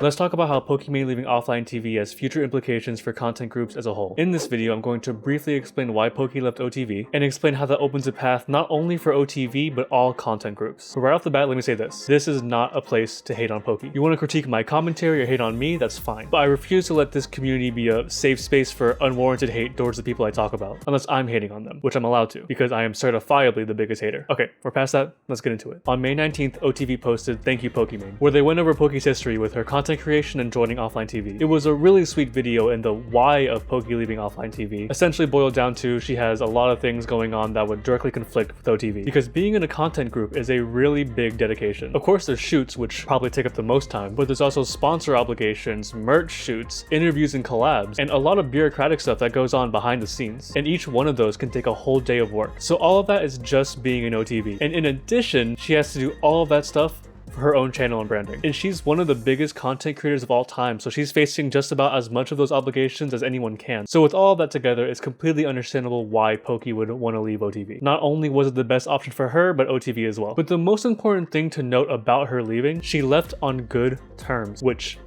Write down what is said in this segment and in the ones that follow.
Let's talk about how Pokimane leaving offline TV has future implications for content groups as a whole. In this video, I'm going to briefly explain why Poki left OTV, and explain how that opens a path not only for OTV, but all content groups. But right off the bat, let me say this. This is not a place to hate on Poki. You want to critique my commentary or hate on me, that's fine. But I refuse to let this community be a safe space for unwarranted hate towards the people I talk about, unless I'm hating on them, which I'm allowed to, because I am certifiably the biggest hater. Okay, we're past that, let's get into it. On May 19th, OTV posted Thank You Pokimane, where they went over Poki's history with her content creation and joining offline TV. It was a really sweet video, and the why of Poki leaving offline TV essentially boiled down to she has a lot of things going on that would directly conflict with OTV, because being in a content group is a really big dedication. Of course there's shoots, which probably take up the most time, but there's also sponsor obligations, merch shoots, interviews and collabs, and a lot of bureaucratic stuff that goes on behind the scenes, and each one of those can take a whole day of work. So all of that is just being in OTV, and in addition she has to do all of that stuff for her own channel and branding. And she's one of the biggest content creators of all time, so she's facing just about as much of those obligations as anyone can. So with all of that together, it's completely understandable why Poki would want to leave OTV. Not only was it the best option for her, but OTV as well. But the most important thing to note about her leaving, she left on good terms, which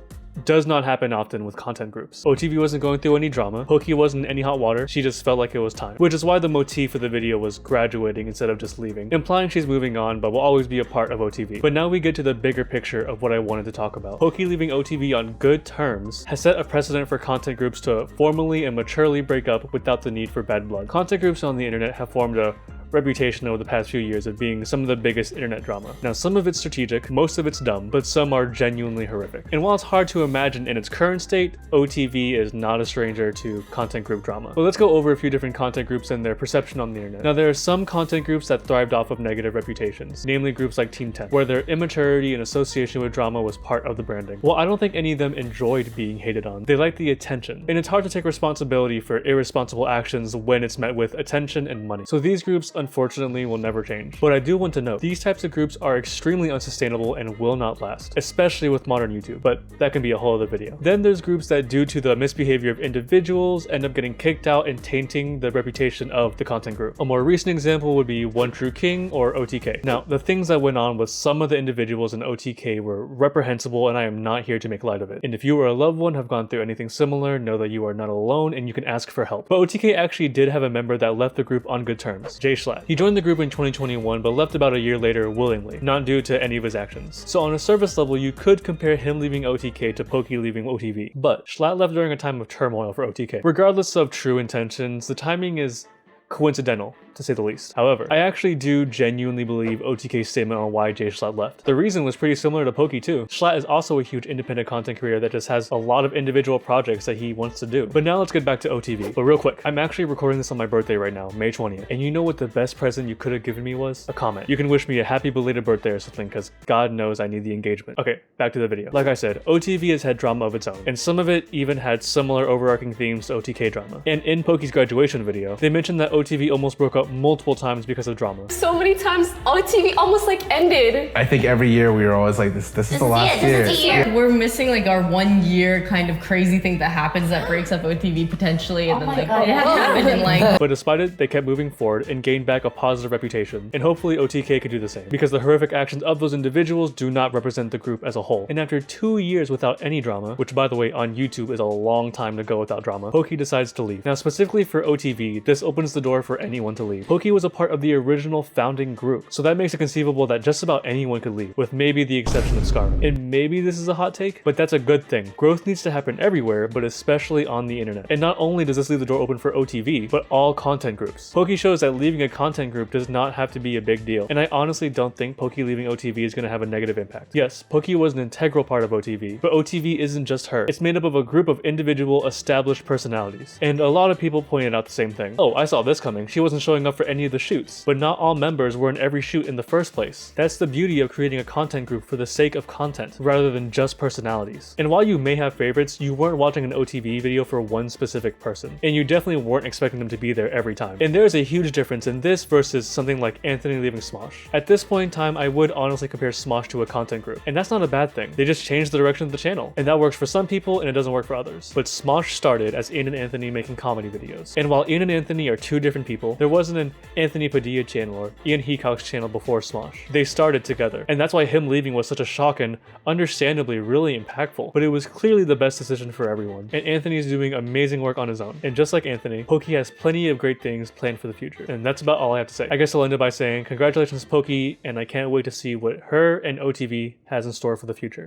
does not happen often with content groups. OTV wasn't going through any drama, Poki wasn't in any hot water, she just felt like it was time. Which is why the motif of the video was graduating instead of just leaving, implying she's moving on but will always be a part of OTV. But now we get to the bigger picture of what I wanted to talk about. Poki leaving OTV on good terms has set a precedent for content groups to formally and maturely break up without the need for bad blood. Content groups on the internet have formed a reputation over the past few years of being some of the biggest internet drama. Now some of it's strategic, most of it's dumb, but some are genuinely horrific. And while it's hard to imagine in its current state, OTV is not a stranger to content group drama. But let's go over a few different content groups and their perception on the internet. Now there are some content groups that thrived off of negative reputations, namely groups like Team 10, where their immaturity and association with drama was part of the branding. Well, I don't think any of them enjoyed being hated on. They liked the attention. And it's hard to take responsibility for irresponsible actions when it's met with attention and money. So these groups unfortunately will never change. But I do want to note, these types of groups are extremely unsustainable and will not last, especially with modern YouTube, but that can be a whole other video. Then there's groups that due to the misbehavior of individuals end up getting kicked out and tainting the reputation of the content group. A more recent example would be One True King or OTK. Now, the things that went on with some of the individuals in OTK were reprehensible, and I am not here to make light of it. And if you or a loved one have gone through anything similar, know that you are not alone and you can ask for help. But OTK actually did have a member that left the group on good terms, Jay Schlatt. He joined the group in 2021 but left about a year later willingly, not due to any of his actions. So on a surface level, you could compare him leaving OTK to Poki leaving OTV, but Schlatt left during a time of turmoil for OTK. Regardless of true intentions, the timing is coincidental, to say the least. However, I actually do genuinely believe OTK's statement on why Jay Schlatt left. The reason was pretty similar to Poki too. Schlatt is also a huge independent content creator that just has a lot of individual projects that he wants to do. But now let's get back to OTV. But real quick, I'm actually recording this on my birthday right now, May 20th. And you know what the best present you could have given me was? A comment. You can wish me a happy belated birthday or something, because God knows I need the engagement. Okay, back to the video. Like I said, OTV has had drama of its own, and some of it even had similar overarching themes to OTK drama. And in Poki's graduation video, they mentioned that OTV almost broke up multiple times because of drama. So many times OTV almost like ended. I think every year we were always like, this is the last year. We're missing like our 1 year kind of crazy thing that happens that breaks up OTV potentially, and then like it hasn't happened in like. But despite it, they kept moving forward and gained back a positive reputation. And hopefully OTK could do the same, because the horrific actions of those individuals do not represent the group as a whole. And after 2 years without any drama, which by the way on YouTube is a long time to go without drama, Poki decides to leave. Now specifically for OTV, this opens the door for anyone to leave. Poki was a part of the original founding group, so that makes it conceivable that just about anyone could leave, with maybe the exception of Scarlet. And maybe this is a hot take, but that's a good thing. Growth needs to happen everywhere, but especially on the internet. And not only does this leave the door open for OTV, but all content groups. Poki shows that leaving a content group does not have to be a big deal, and I honestly don't think Poki leaving OTV is going to have a negative impact. Yes, Poki was an integral part of OTV, but OTV isn't just her. It's made up of a group of individual established personalities. And a lot of people pointed out the same thing. Oh, I saw this coming. She wasn't showing up for any of the shoots, but not all members were in every shoot in the first place. That's the beauty of creating a content group for the sake of content, rather than just personalities. And while you may have favorites, you weren't watching an OTV video for one specific person, and you definitely weren't expecting them to be there every time. And there's a huge difference in this versus something like Anthony leaving Smosh. At this point in time, I would honestly compare Smosh to a content group, and that's not a bad thing. They just changed the direction of the channel, and that works for some people and it doesn't work for others. But Smosh started as Ian and Anthony making comedy videos, and while Ian and Anthony are two different different people. There wasn't an Anthony Padilla channel or Ian Heacock's channel before Smosh. They started together, and that's why him leaving was such a shock and understandably really impactful. But it was clearly the best decision for everyone, and Anthony's doing amazing work on his own. And just like Anthony, Poki has plenty of great things planned for the future. And that's about all I have to say. I guess I'll end it by saying congratulations Poki, and I can't wait to see what her and OTV has in store for the future.